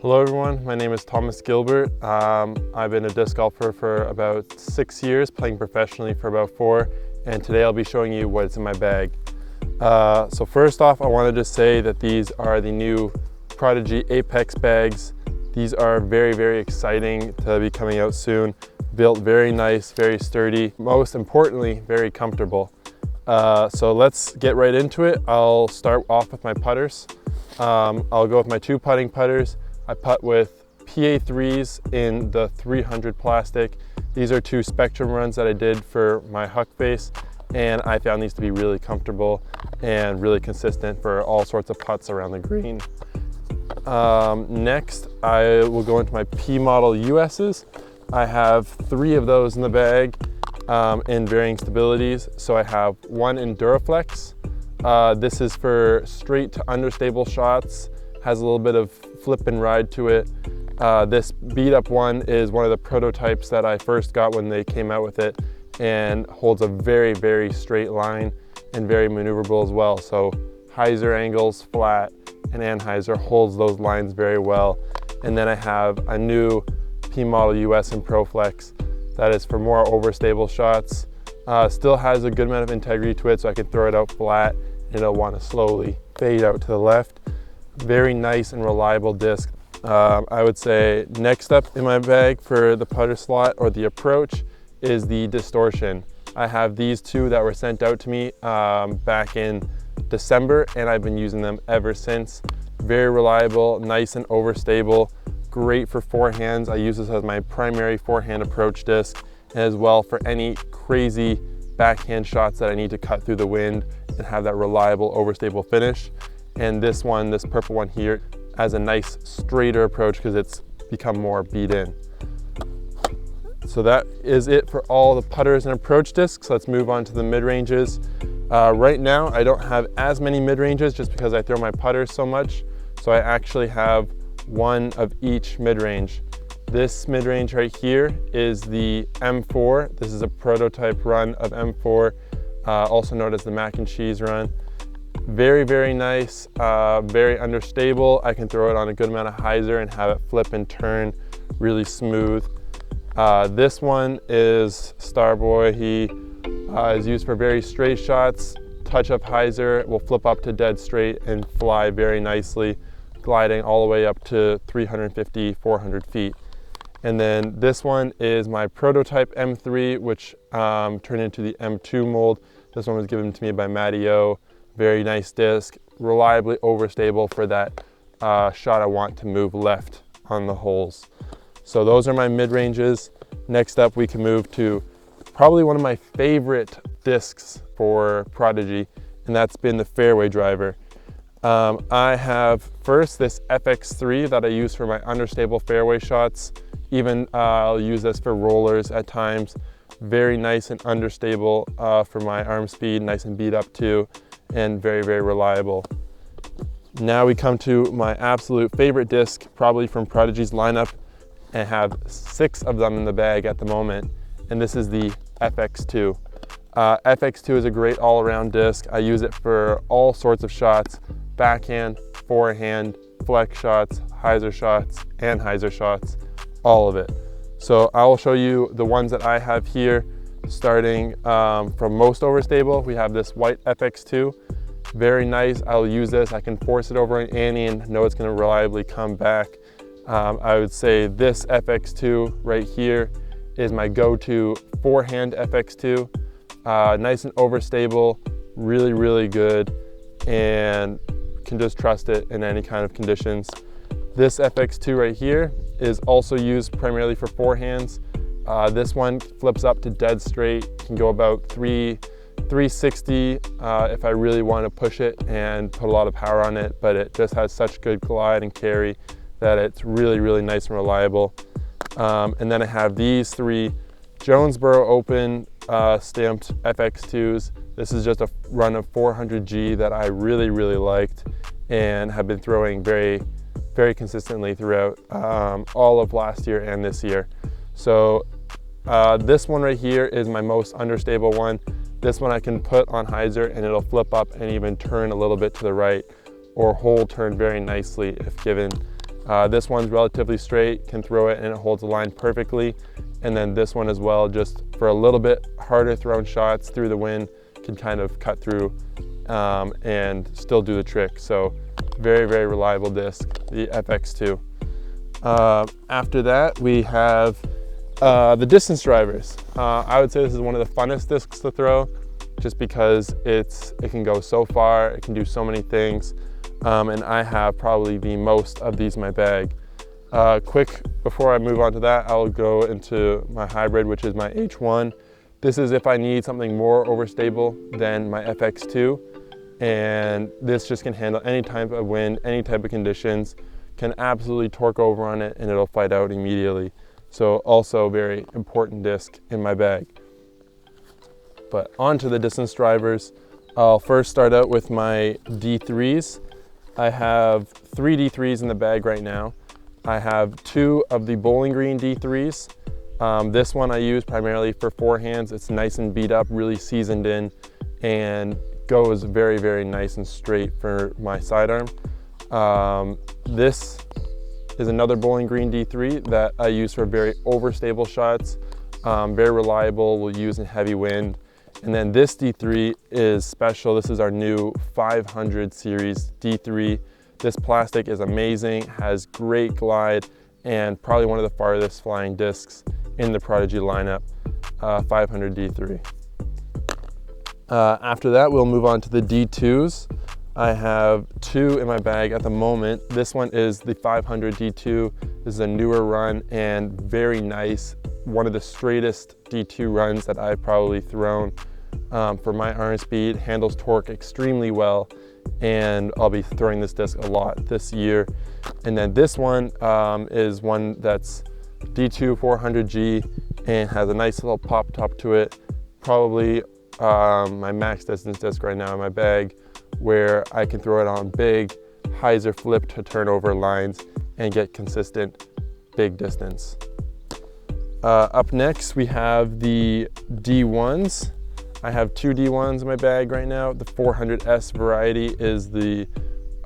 Hello everyone, my name is Thomas Gilbert. I've been a disc golfer for about 6 years, playing professionally for about 4, and today I'll be showing you what's in my bag. So first off, I wanted to say that these are the new Prodigy Apex bags. These are very, very exciting to be coming out soon. Built very nice, very sturdy, most importantly, very comfortable. So let's get right into it. I'll start off with my putters. I'll go with my 2 putting putters. I putt with PA3s in the 300 plastic. These are 2 Spectrum runs that I did for my huck face, and I found these to be really comfortable and really consistent for all sorts of putts around the green. Next, I will go into my P model US's. I have 3 of those in the bag in varying stabilities. So I have 1 in Duraflex. This is for straight to understable shots. Has a little bit of flip and ride to it. This beat up one is one of the prototypes that I first got when they came out with it, and holds a very, very straight line and very maneuverable as well. So hyzer angles flat, and anhyzer holds those lines very well. And then I have a new P model US in ProFlex that is for more overstable shots. Still has a good amount of integrity to it, so I can throw it out flat and it'll want to slowly fade out to the left. Very nice and reliable disc. I would say next up in my bag for the putter slot or the approach is the distortion. I have these 2 that were sent out to me back in December, and I've been using them ever since. Very reliable, nice and overstable, great for forehands. I use this as my primary forehand approach disc, and as well for any crazy backhand shots that I need to cut through the wind and have that reliable overstable finish. And this one, this purple one here, has a nice straighter approach because it's become more beat in. So that is it for all the putters and approach discs. Let's move on to the mid-ranges. Right now, I don't have as many mid-ranges just because I throw my putters so much. So I actually have 1 of each mid-range. This mid-range right here is the M4. This is a prototype run of M4, also known as the mac and cheese run. Very, very nice, very understable. I can throw it on a good amount of hyzer and have it flip and turn really smooth. This one is Starboy. He is used for very straight shots. Touch up hyzer, will flip up to dead straight and fly very nicely, gliding all the way up to 350, 400 feet. And then this one is my prototype M3, which turned into the M2 mold. This one was given to me by Matty O. Very nice disc, reliably overstable for that shot I want to move left on the holes. So those are my mid-ranges. Next up, we can move to probably one of my favorite discs for Prodigy, and that's been the fairway driver. I have first this FX3 that I use for my understable fairway shots. Even I'll use this for rollers at times. Very nice and understable for my arm speed, nice and beat up too, and very, very reliable. Now we come to my absolute favorite disc, probably from Prodigy's lineup, and have 6 of them in the bag at the moment, and this is the FX2. FX2 is a great all-around disc. I use it for all sorts of shots: backhand, forehand, flex shots, hyzer shots, and hyzer shots, all of it. So I will show you the ones that I have here. Starting from most overstable, we have this white FX2. Very nice. I'll use this. I can force it over an ante and know it's going to reliably come back. I would say this FX2 right here is my go-to forehand FX2. Nice and overstable, really, really good, and can just trust it in any kind of conditions. This FX2 right here is also used primarily for forehands. This one flips up to dead straight, can go about 360 if I really want to push it and put a lot of power on it, but it just has such good glide and carry that it's really, really nice and reliable. And then I have these 3 Jonesboro Open stamped FX2s. This is just a run of 400G that I really, really liked and have been throwing very, very consistently throughout all of last year and this year. So this one right here is my most understable one. This one I can put on hyzer and it'll flip up and even turn a little bit to the right, or hold turn very nicely if given This one's relatively straight, can throw it and it holds the line perfectly. And then this one as well, just for a little bit harder thrown shots through the wind, can kind of cut through and still do the trick. So very, very reliable disc, the FX2. After that, we have the distance drivers. I would say this is one of the funnest discs to throw, just because it can go so far, it can do so many things, and I have probably the most of these in my bag. Quick, before I move on to that, I'll go into my hybrid, which is my H1. This is if I need something more overstable than my FX2, and this just can handle any type of wind, any type of conditions, can absolutely torque over on it and it'll fight out immediately. So also a very important disc in my bag. But on to the distance drivers. I'll first start out with my D3s. I have 3 D3s in the bag right now. I have 2 of the Bowling Green D3s. This one I use primarily for forehands. It's nice and beat up, really seasoned in, and goes very, very nice and straight for my sidearm. This is another Bowling Green D3 that I use for very overstable shots. Very reliable, we'll use in heavy wind. And then this D3 is special. This is our new 500 series D3. This plastic is amazing, has great glide, and probably one of the farthest flying discs in the Prodigy lineup, 500 D3. After that, we'll move on to the D2s. I have 2 in my bag at the moment. This one is the 500 D2. This is a newer run and very nice. One of the straightest D2 runs that I've probably thrown for my iron speed. Handles torque extremely well, and I'll be throwing this disc a lot this year. And then this one is one that's D2 400G and has a nice little pop top to it. Probably my max distance disc right now in my bag, where I can throw it on big hyzer flip to turnover lines and get consistent big distance. Up next, we have the D1s. I have 2 D1s in my bag right now. The 400S variety is the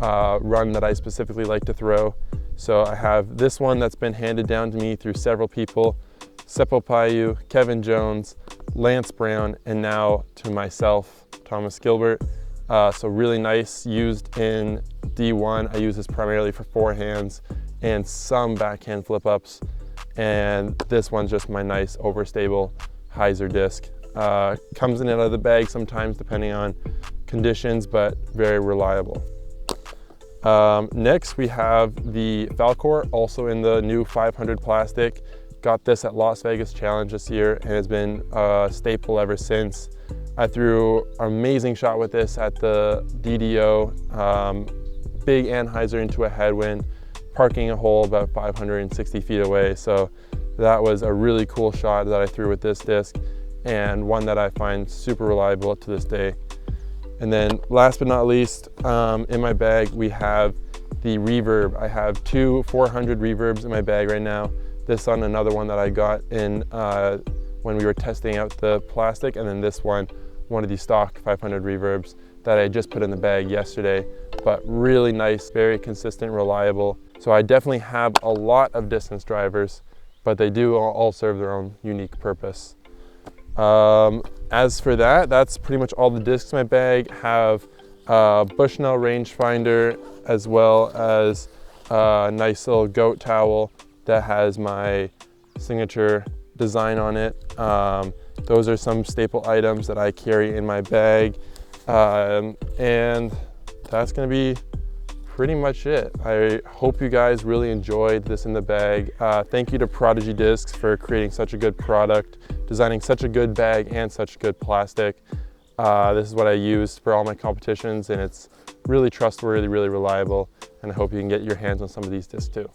run that I specifically like to throw. So I have this one that's been handed down to me through several people: Seppo Payu, Kevin Jones, Lance Brown, and now to myself, Thomas Gilbert. So really nice, used in D1. I use this primarily for forehands and some backhand flip ups. And this one's just my nice overstable hyzer disc. Comes in and out of the bag sometimes depending on conditions, but very reliable. Next we have the Falcor, also in the new 500 plastic. Got this at Las Vegas Challenge this year and has been a staple ever since. I threw an amazing shot with this at the DDO, big anhyzer into a headwind, parking a hole about 560 feet away. So that was a really cool shot that I threw with this disc, and one that I find super reliable to this day. And then last but not least, in my bag, we have the reverb. I have 2 400 reverbs in my bag right now. This one, another one that I got in when we were testing out the plastic, and then this one of the stock 500 reverbs that I just put in the bag yesterday, but really nice, very consistent, reliable. So I definitely have a lot of distance drivers, but they do all serve their own unique purpose. As for that, that's pretty much all the discs in my bag. Have a Bushnell rangefinder, as well as a nice little goat towel that has my signature design on it. Those are some staple items that I carry in my bag, and that's gonna be pretty much it. I hope you guys really enjoyed this in the bag. Thank you to Prodigy Discs for creating such a good product, designing such a good bag and such good plastic. This is what I use for all my competitions, and it's really trustworthy, really reliable, and I hope you can get your hands on some of these discs too.